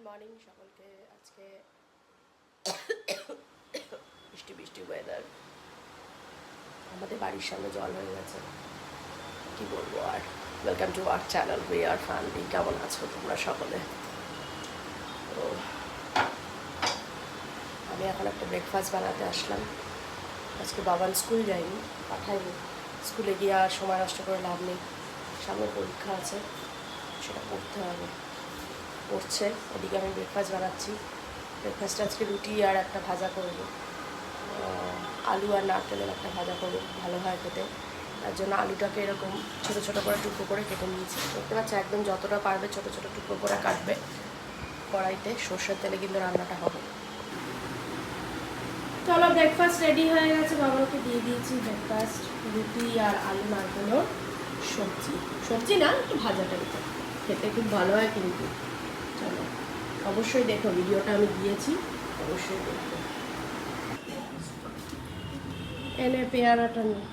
Morning সকলকে। আজকে বৃষ্টি বৃষ্টি ওয়েদার, আমাদের বাড়ির সামনে জল হয়ে গেছে, কি বলবো আর। Welcome to our channel we are family. কেমন আছো তোমরা সকলে? তো আমি এখন একটা ব্রেকফাস্ট বানাতে আসলাম। আজকে বাবান স্কুল যায়নি, পাঠাইনি। স্কুলে গিয়ে আর সময় নষ্ট করে লাভ নেই, সামনে পরীক্ষা আছে, সেটা পড়তে হবে। পড়ছে, এদিকে আমি ব্রেকফাস্ট বানাচ্ছি। ব্রেকফাস্টে আজকে রুটি আর একটা ভাজা করব, আলু আর নারকেলের একটা ভাজা করব, ভালো হয় খেতে। তার জন্য আলুটাকে এরকম ছোটো ছোটো করে টুকরো করে কেটে নিয়েছি। দেখতে পাচ্ছি একদম যতটা পারবে ছোটো ছোটো টুকরো করে কাটবে। কড়াইতে সর্ষের তেলে কিন্তু রান্নাটা হবে। চলো, ব্রেকফাস্ট রেডি হয়ে গেছে, বাবাকে দিয়ে দিয়েছি ব্রেকফাস্ট। রুটি আর আলু নারকেলের সবজি, সবজি না একটু ভাজা টাইপে, খেতে খুব ভালো হয় কিন্তু। চলো, অবশ্যই দেখো, ভিডিওটা আমি দিয়েছি, অবশ্যই দেখো। এনে পেয়ারাটা নিয়ে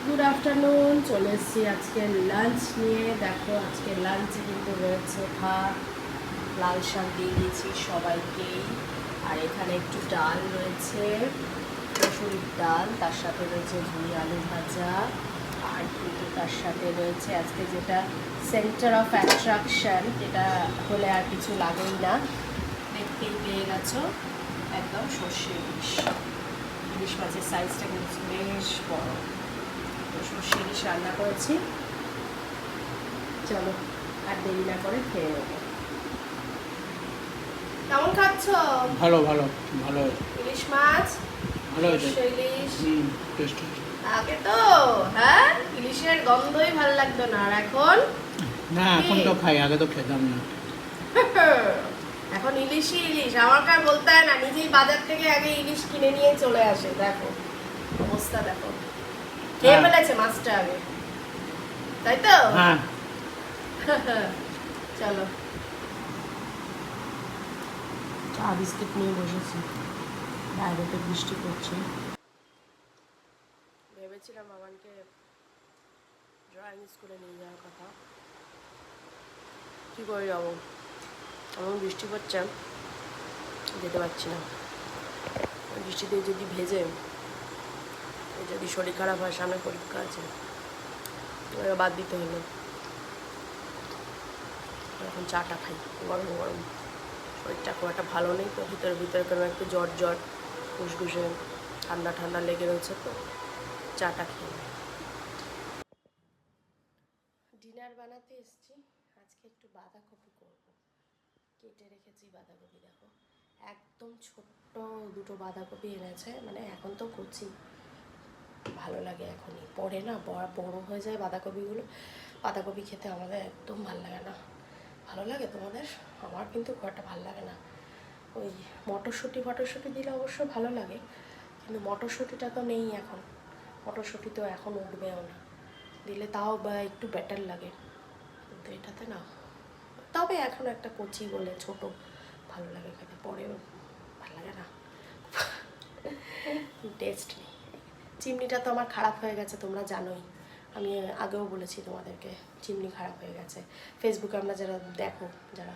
গুড আফটারনুন, চলে এসেছি আজকে লাঞ্চ নিয়ে। দেখো আজকে লাঞ্চে কিন্তু রয়েছে ভাত, লাল শাক দিয়ে দিয়েছি সবাইকেই, আর এখানে একটু ডাল রয়েছে, মসুরির ডাল, তার সাথে রয়েছে ঝুড়ি আলু ভাজা, আর কিন্তু তার সাথে রয়েছে আজকে যেটা সেন্টার অফ অ্যাট্রাকশন, যেটা হলে আর কিছু লাগেই না, দেখতেই পেয়ে গেছো, একদম সর্ষে ইলিশ। ইলিশ মাছের সাইজটা কিন্তু বেশ বড়, সর্ষে ইলিশ রান্না করেছি। চলো আর দেরি না করে খেয়ে নেবো। কেমন খাচ্ছ? ভালো ভালো ভালো ইলিশ মাছ, ভালো হয়েছে। ইলিশ টেস্ট আগে তো হ্যাঁ ইলিশের গন্ধই ভালো লাগতো না, আর এখন না, এখন তো খাই, আগে তো খেতাম না। এখন ইলিশই ইলিশ, আমাকে আর বলতে হয় না, নিজেই বাজার থেকে আগে ইলিশ কিনে নিয়ে চলে আসে। দেখো অবস্থা, দেখো খেয়ে ফেলেছে মাছটা আগে, তাই তো? হ্যাঁ, চলো, চা বিস্কিট নিয়ে বসেছি, বাইরেতে বৃষ্টি পড়ছে। ভেবেছিলাম বাবানকে ড্রয়িং স্কুলে নিয়ে যাওয়ার কথা, কী করে যাবো, এমন বৃষ্টি পড়ছে, যেতে পারছি না। বৃষ্টিতে যদি ভেজে, যদি শরীর খারাপ হয়, সামনে পরীক্ষা আছে, বাদ দিতে হলো। এখন চাটা খাই গরম গরম, শরীরটা খুব একটা ভালো নেই তো, ভিতরে ভিতরে কোনো একটু জ্বর জ্বর ঘুষঘুষে ঠান্ডা ঠান্ডা লেগে রয়েছে, তো চাটা খেয়ে। ডিনার বানাতে এসেছি, আজকে একটু বাঁধাকপি করব। কেটে রেখেছি বাঁধাকপি, দেখো একদম ছোট্ট দুটো বাঁধাকপি এনেছে, মানে এখন তো কচি, ভালো লাগে এখনই, পরে না বড় হয়ে যায় বাঁধাকপিগুলো। বাঁধাকপি খেতে আমাদের একদম ভালো লাগে না। ভালো লাগে তোমাদের? আমার কিন্তু খুব একটা ভালো লাগে না। ওই মটরশুঁটি দিলে অবশ্য ভালো লাগে, কিন্তু মটরশুঁটিটা তো নেই এখন, মটরশুঁটি তো এখন উঠবেও না, দিলে তাও বা একটু বেটার লাগে, কিন্তু এটাতে না। তবে এখন একটা কচি বলে ছোট ভালো লাগে খেতে, পরেও ভালো লাগে না, টেস্ট নেই। চিমনিটা তো আমার খারাপ হয়ে গেছে, তোমরা জানোই, আমি আগেও বলেছি তোমাদেরকে, চিমনি খারাপ হয়ে গেছে। ফেসবুকে আমরা যারা দেখো, যারা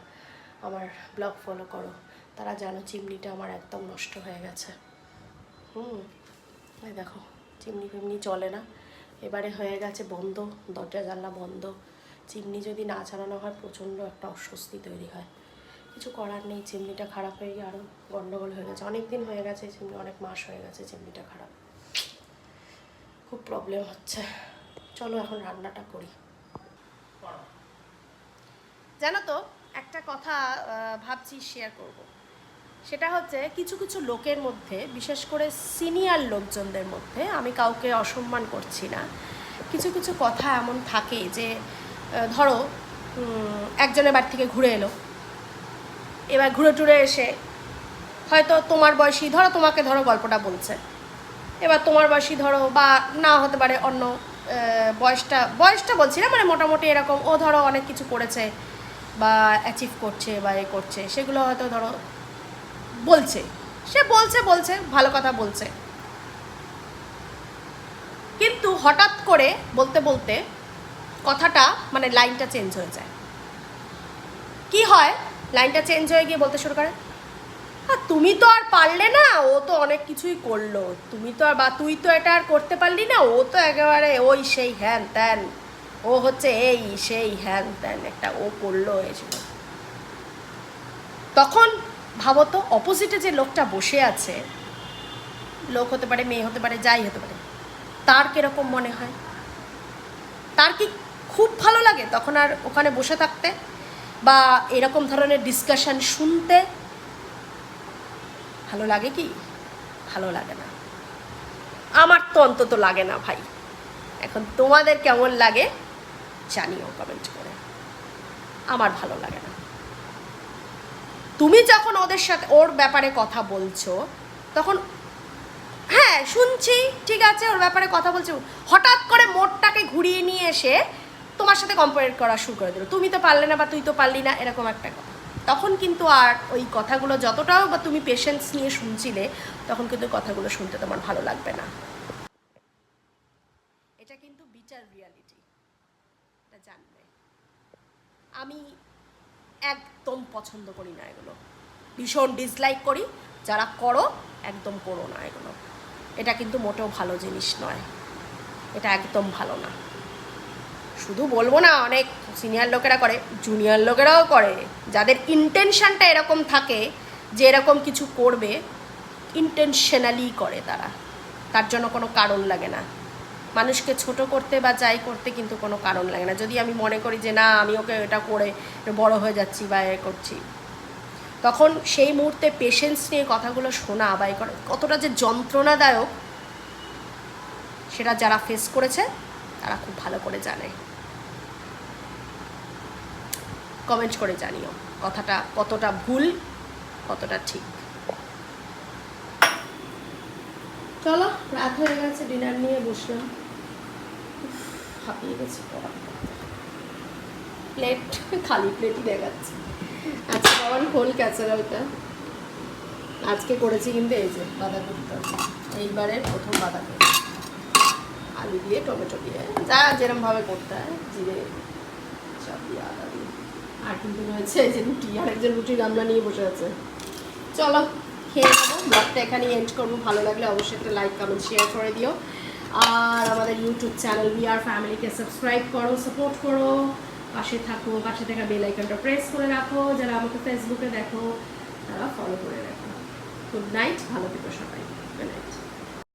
আমার ব্লগ ফলো করো, তারা জানো চিমনিটা আমার একদম নষ্ট হয়ে গেছে। এই দেখো চিমনি ফিমনি চলে না, এবারে হয়ে গেছে বন্ধ, দরজা জানলা বন্ধ। চিমনি যদি না চালানো হয় প্রচণ্ড একটা অস্বস্তি তৈরি হয়, কিছু করার নেই। চিমনিটা খারাপ হয়ে গিয়ে আরও গন্ডগোল হয়ে গেছে, অনেক দিন হয়ে গেছে চিমনি, অনেক মাস হয়ে গেছে চিমনিটা খারাপ, খুব প্রবলেম হচ্ছে। চলো এখন রান্নাটা করি। জানো তো একটা কথা ভাবছি শেয়ার করব, সেটা হচ্ছে কিছু কিছু লোকের মধ্যে, বিশেষ করে সিনিয়র লোকজনদের মধ্যে, আমি কাউকে অসম্মান করছি না, কিছু কিছু কথা এমন থাকে যে ধরো একজনের বাড়ি থেকে ঘুরে এলো, এবার ঘুরে টুরে এসে হয়তো তোমার বয়সী, ধরো তোমাকে ধরো গল্পটা বলছে, এবার তোমার বয়সী ধরো, বা না হতে পারে অন্য বয়সটা বলছি না, মানে মোটামুটি এরকম, ও ধরো অনেক কিছু করেছে বা অ্যাচিভ করছে বা এ করছে, সেগুলো হয়তো ধরো বলছে, সে বলছে ভালো কথা বলছে, কিন্তু হঠাৎ করে বলতে বলতে কথাটা মানে লাইনটা চেঞ্জ হয়ে যায়। কি হয়, লাইনটা চেঞ্জ হয়ে গিয়ে বলতে শুরু করে, আর তুমি তো আর পারলে না, ও তো অনেক কিছুই করলো, তুমি তো আর, বা তুই তো এটা আর করতে পারলি না, ও তো একেবারে ওই সেই হ্যান ত্যান, ও হচ্ছে এই সেই হ্যান ত্যান একটা ও করলো এসব। তখন ভাবো তো অপোজিটে যে লোকটা বসে আছে, লোক হতে পারে, মেয়ে হতে পারে, যাই হতে পারে, তার কিরকম মনে হয়? তার কি খুব ভালো লাগে তখন আর ওখানে বসে থাকতে বা এরকম ধরনের ডিসকাশন শুনতে? ভালো লাগে কি? ভালো লাগে না। আমার তো অন্তত লাগে না ভাই। এখন তোমাদের কেমন লাগে জানিও কমেন্ট করে। আমার ভালো লাগে না। তুমি যখন ওদের সাথে ওর ব্যাপারে কথা বলছো তখন হ্যাঁ শুনছি, ঠিক আছে, ওর ব্যাপারে কথা বলছো, হঠাৎ করে মোড়টাকে ঘুরিয়ে নিয়ে এসে তোমার সাথে কম্পেয়ার করা শুরু করে দিল, তুমি তো পারলে না বা তুই তো পারলি না, এরকম একটা কথা। তখন কিন্তু আর ওই কথাগুলো যতটাও বা তুমি পেশেন্স নিয়ে শুনছিলে, তখন কিন্তু কথাগুলো শুনতে তোমার ভালো লাগবে না। এটা কিন্তু বিটার রিয়ালিটি, এটা জানবে। আমি একদম পছন্দ করি না এগুলো, ভীষণ ডিসলাইক করি। যারা করো একদম করো না এগুলো, এটা কিন্তু মোটেও ভালো জিনিস নয়, এটা একদম ভালো না। শুধু বলবো না, অনেক সিনিয়র লোকেরা করে, জুনিয়র লোকেরাও করে, যাদের ইন্টেনশনটা এরকম থাকে যে এরকম কিছু করবে, ইন্টেনশনালি করে তারা, তার জন্য কোনো কারণ লাগে না। মানুষকে ছোট করতে বা যাই করতে কিন্তু কোনো কারণ লাগে না। যদি আমি মনে করি যে না আমি ওকে এটা করে বড় হয়ে যাচ্ছি বা এ করছি, তখন সেই মুহূর্তে পেশেন্স নিয়ে কথাগুলো শোনা বা এ করা কতটা যে যন্ত্রণাদায়ক, সেটা যারা ফেস করেছে তারা খুব ভালো করে জানে। কমেন্ট করে জানিও কথাটা কতটা ভুল, কতটা ঠিক। চলো, রাত হয়ে গেছে, ডিনার নিয়ে বসলাম, হাঁপিয়ে গেছি। প্লেট খালি প্লেটই দেখাচ্ছে। আজকে আমার খোল ক্যাসারোলটা আজকে করেছি, কিন্তু এই যে বাঁধাকপিটা এইবারের প্রথম বাঁধাকপি, আলু দিয়ে টমেটো দিয়ে যা যেরমভাবে করতে হয়, জিরে সব দিয়ে আদা দিয়ে। আর কিন্তু রয়েছে এই যে রুটি, আরেকজন রুটি গামলা নিয়ে বসে আছে। চলো খেয়ে নেবো, ব্লগটা এখানেই এন্ড করবো। ভালো লাগলে অবশ্যই একটা লাইক কমেন্ট শেয়ার করে দিও, আর আমাদের ইউটিউব চ্যানেল VR ফ্যামিলিকে সাবস্ক্রাইব করো, সাপোর্ট করো, পাশে থাকো, পাশে থাকা বেল আইকনটা প্রেস করে রাখো। যারা আমাকে ফেসবুকে দেখো তারা ফলো করে রাখো। গুড নাইট, ভালো থেকো সবাই। Good night.